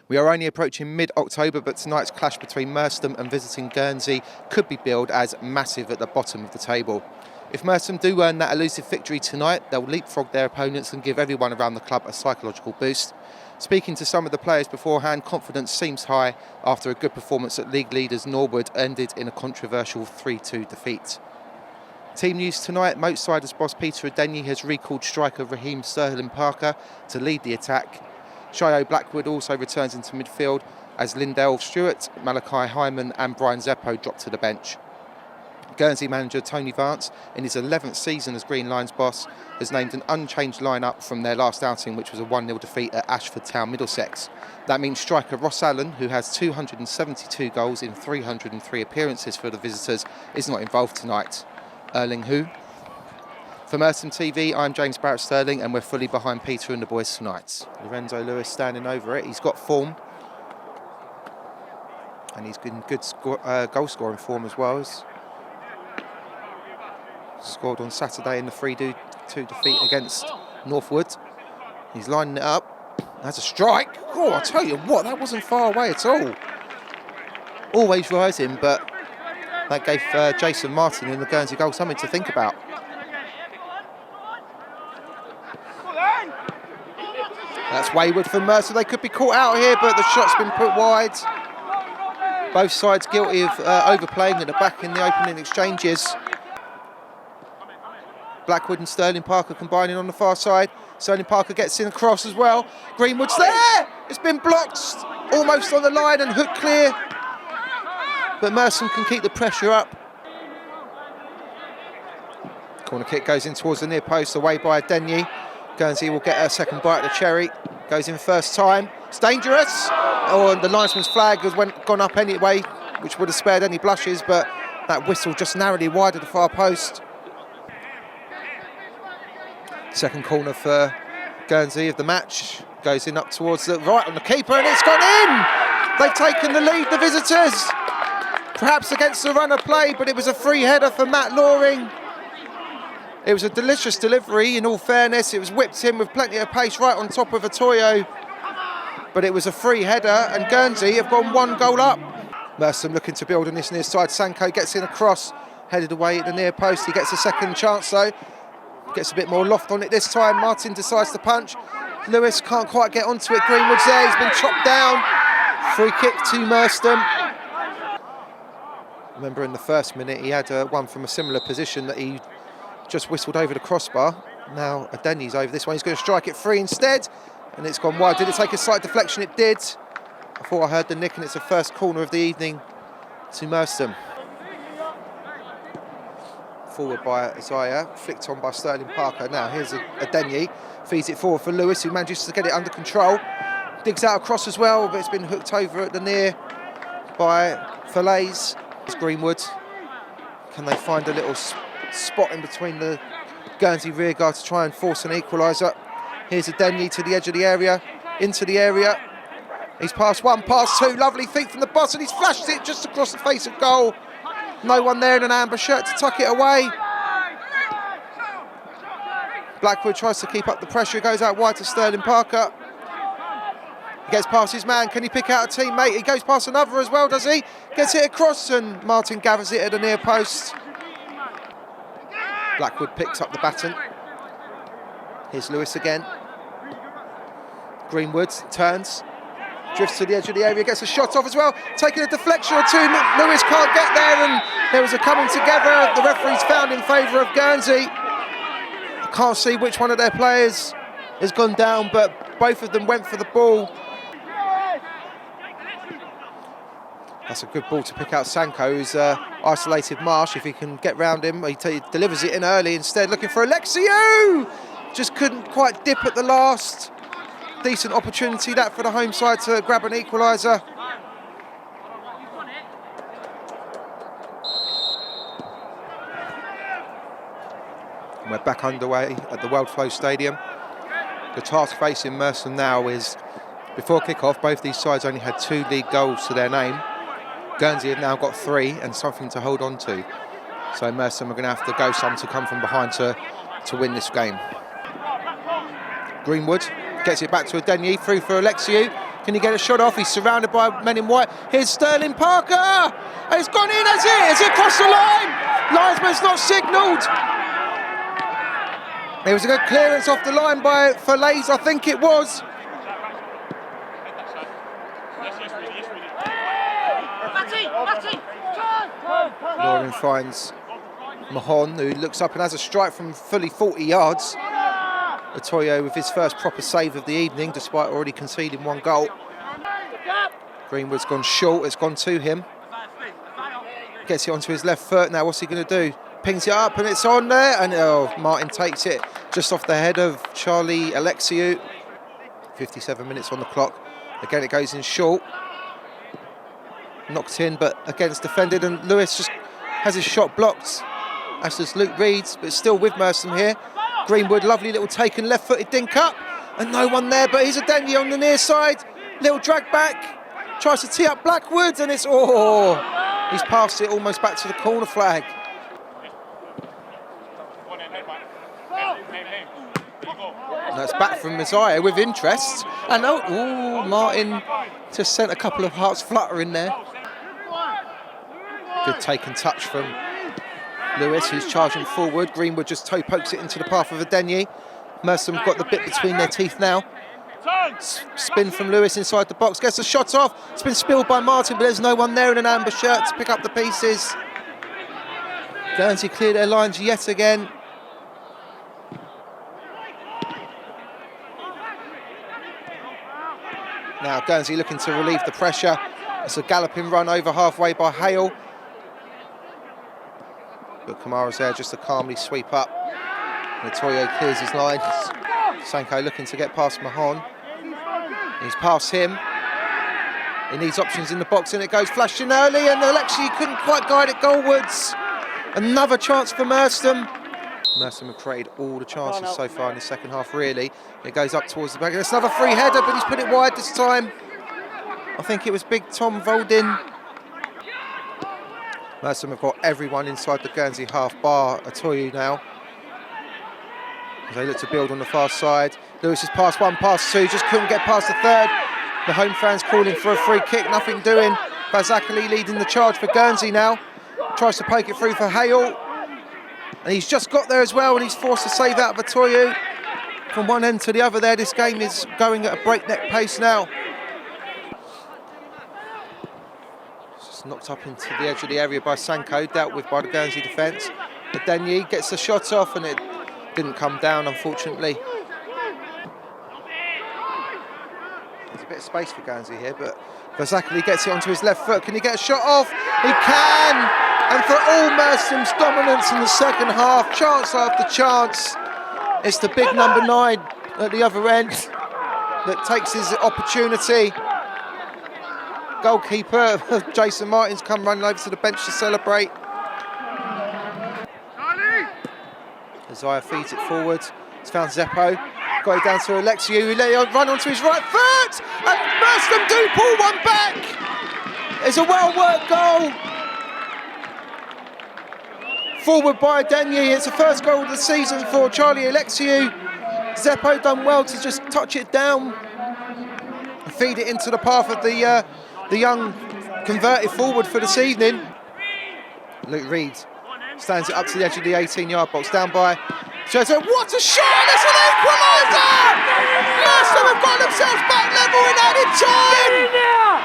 We are only approaching mid-October, but tonight's clash between Merstham and visiting Guernsey could be billed as massive at the bottom of the table. If Merstham do earn that elusive victory tonight, they'll leapfrog their opponents and give everyone around the club a psychological boost. Speaking to some of the players beforehand, confidence seems high after a good performance at league leaders Norwood ended in a controversial 3-2 defeat. Team news tonight: Moatsiders boss Peter Adenyi has recalled striker Raheem Sterling Parker to lead the attack. Shio Blackwood also returns into midfield as Lindell Stewart, Malachi Hyman and Brian Zeppo drop to the bench. Guernsey manager Tony Vance, in his 11th season as Green Lions boss, has named an unchanged lineup from their last outing, which was a 1-0 defeat at Ashford Town, Middlesex. That means striker Ross Allen, who has 272 goals in 303 appearances for the visitors, is not involved tonight. Erling who? For Merstham TV, I'm James Barrett-Sterling and we're fully behind Peter and the boys tonight. Lorenzo Lewis standing over it. He's got form. And he's in good goal scoring form as well. He's scored on Saturday in the 3-2 defeat against Northwood. He's lining it up. That's a strike. Oh, I tell you what, that wasn't far away at all. Always rising, but that gave Jason Martin in the Guernsey goal something to think about. That's wayward for Mercer. They could be caught out here, but the shot's been put wide. Both sides guilty of overplaying at the back in the opening exchanges. Blackwood and Sterling Parker combining on the far side. Sterling Parker gets in across as well. Greenwood's there! It's been blocked, almost on the line and hooked clear. But Merstham can keep the pressure up. Corner kick goes in towards the near post, away by Adenyi. Guernsey will get a second bite of the cherry. Goes in first time. It's dangerous. Oh, and the linesman's flag has gone up anyway, which would have spared any blushes, but that whistle just narrowly wide of the far post. Second corner for Guernsey of the match. Goes in up towards the right on the keeper, and it's gone in! They've taken the lead, the visitors. Perhaps against the run of play, but it was a free header for Matt Loring. It was a delicious delivery, in all fairness. It was whipped in with plenty of pace right on top of Atoyo. But it was a free header, and Guernsey have gone one goal up. Merstham looking to build on this near side. Sanko gets in across, headed away at the near post. He gets a second chance though. Gets a bit more loft on it this time. Martin decides to punch. Lewis can't quite get onto it. Greenwood's there, he's been chopped down. Free kick to Merstham. Remember in the first minute he had one from a similar position that he just whistled over the crossbar. Now Adenyi's over this one. He's going to strike it free instead, and it's gone wide. Did it take a slight deflection? It did. I thought I heard the nick, and it's the first corner of the evening to Merstham. Forward by Isaiah, flicked on by Sterling Parker. Now here's Adenyi, feeds it forward for Lewis, who manages to get it under control. Digs out across as well, but it's been hooked over at the near by Falaise. It's Greenwood. Can they find a little spot in between the Guernsey rearguard to try and force an equaliser? Here's Adenyi to the edge of the area, into the area. He's passed one, passed two, lovely feet from the boss, and he's flashed it just across the face of goal. No one there in an amber shirt to tuck it away. Blackwood tries to keep up the pressure, goes out wide to Sterling Parker. He gets past his man, can he pick out a teammate? He goes past another as well, does he? Gets it across, and Martin gathers it at the near post. Blackwood picks up the baton. Here's Lewis again. Greenwood turns, drifts to the edge of the area, gets a shot off as well, taking a deflection or two. Lewis can't get there, and there was a coming together. The referee's found in favour of Guernsey. I can't see which one of their players has gone down, but both of them went for the ball. That's a good ball to pick out Sanko, who's isolated Marsh. If he can get round him, he delivers it in early instead, looking for Alexiou! Just couldn't quite dip at the last. Decent opportunity that for the home side to grab an equaliser. And we're back underway at the World Flow Stadium. The task facing Merstham now is, before kick-off, both these sides only had 2 league goals to their name. Guernsey have now got 3 and something to hold on to. So Merstham are going to have to go some to come from behind to win this game. Greenwood gets it back to Adenyi, through for Alexiou. Can he get a shot off? He's surrounded by men in white. Here's Sterling Parker! And it's gone in, has it? Is it across the line? Linesman's not signalled. There was a good clearance off the line by Falaise, I think it was. Loring finds Mahon, who looks up and has a strike from fully 40 yards. Otoyo with his first proper save of the evening, despite already conceding 1 goal. Greenwood's gone short, it's gone to him. Gets it onto his left foot, now what's he going to do? Pings it up and it's on there, and Martin takes it just off the head of Charlie Alexiou. 57 minutes on the clock. Again, it goes in short. Knocked in, but again it's defended, and Lewis just has his shot blocked. As does Luke Reeds, but still with Merstham here. Greenwood, lovely little take and left-footed dink up, and no one there, but here's a Denny on the near side. Little drag back, tries to tee up Blackwood, and it's, he's passed it almost back to the corner flag. And that's back from Messiah with interest, and Martin just sent a couple of hearts fluttering there. Good take and touch from Lewis, who's charging forward. Greenwood just toe pokes it into the path of Adenye. Merstham got the bit between their teeth now. Spin from Lewis inside the box, gets a shot off. It's been spilled by Martin, but there's no one there in an amber shirt to pick up the pieces. Guernsey clear their lines yet again. Now Guernsey looking to relieve the pressure. It's a galloping run over halfway by Hale. But Kamara's there just to calmly sweep up. Otoyo clears his lines. Sanko looking to get past Mahon. He's past him. He needs options in the box, and it goes flashing early, and Alexi couldn't quite guide it goalwards. Another chance for Merstham. Merstham have created all the chances so far in the second half, really. It goes up towards the back. It's another free header, but he's put it wide this time. I think it was big Tom Voldin. Merstham have got everyone inside the Guernsey half bar. Otoyo now. As they look to build on the far side. Lewis has passed 1, past 2, just couldn't get past the 3rd. The home fans calling for a free kick, nothing doing. Bazakali leading the charge for Guernsey now. Tries to poke it through for Hale. And he's just got there as well, and he's forced to save out of Otoyo. From one end to the other there, this game is going at a breakneck pace now. Just knocked up into the edge of the area by Sanko, dealt with by the Guernsey defence. Adenye gets the shot off, and it didn't come down, unfortunately. There's a bit of space for Guernsey here, but Bazakali gets it onto his left foot. Can he get a shot off? He can! And for all Merstham's dominance in the second half, chance after chance, it's the big number 9 at the other end that takes his opportunity. Goalkeeper Jason Martin's come running over to the bench to celebrate. Isaiah feeds it forward. It's found Zeppo. Got it down to Alexiou, who let it run onto his right foot. And Merstham do pull one back. It's a well-worked goal. Forward by Adenye. It's the first goal of the season for Charlie Alexiou. Zeppo done well to just touch it down and feed it into the path of the young converted forward for this evening. Luke Reed stands it up to the edge of the 18-yard box, down by Jose. What a shot! It's an equaliser! Merstham have got themselves back level in added time!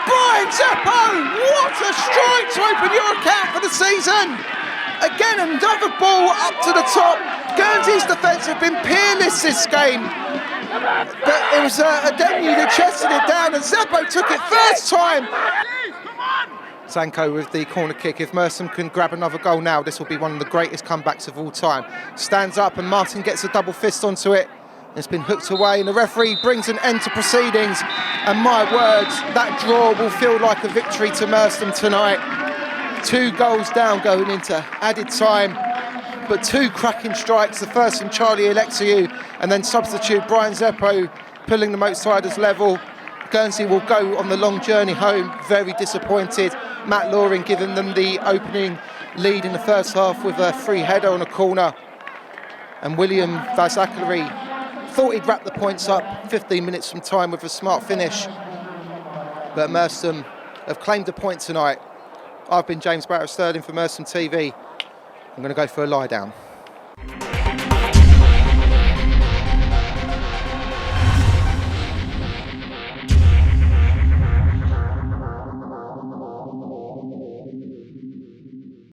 Brian Zeppo, what a strike to open your account for the season! Again, another ball up to the top. Guernsey's defence have been peerless this game. But it was Adenye that chested it down, and Zeppo took it first time. Sanko with the corner kick. If Merstham can grab another goal now, this will be one of the greatest comebacks of all time. Stands up and Martin gets a double fist onto it. It's been hooked away, and the referee brings an end to proceedings. And my words, that draw will feel like a victory to Merstham tonight. 2 goals down going into added time, but 2 cracking strikes. The first from Charlie Alexiou, and then substitute Brian Zeppo pulling the outsiders level. Guernsey will go on the long journey home, very disappointed. Matt Loring giving them the opening lead in the first half with a free header on a corner. And William Bazakali thought he'd wrap the points up 15 minutes from time with a smart finish. But Merstham have claimed a point tonight. I've been James Barrett-Sterling for Merstham TV. I'm going to go for a lie down.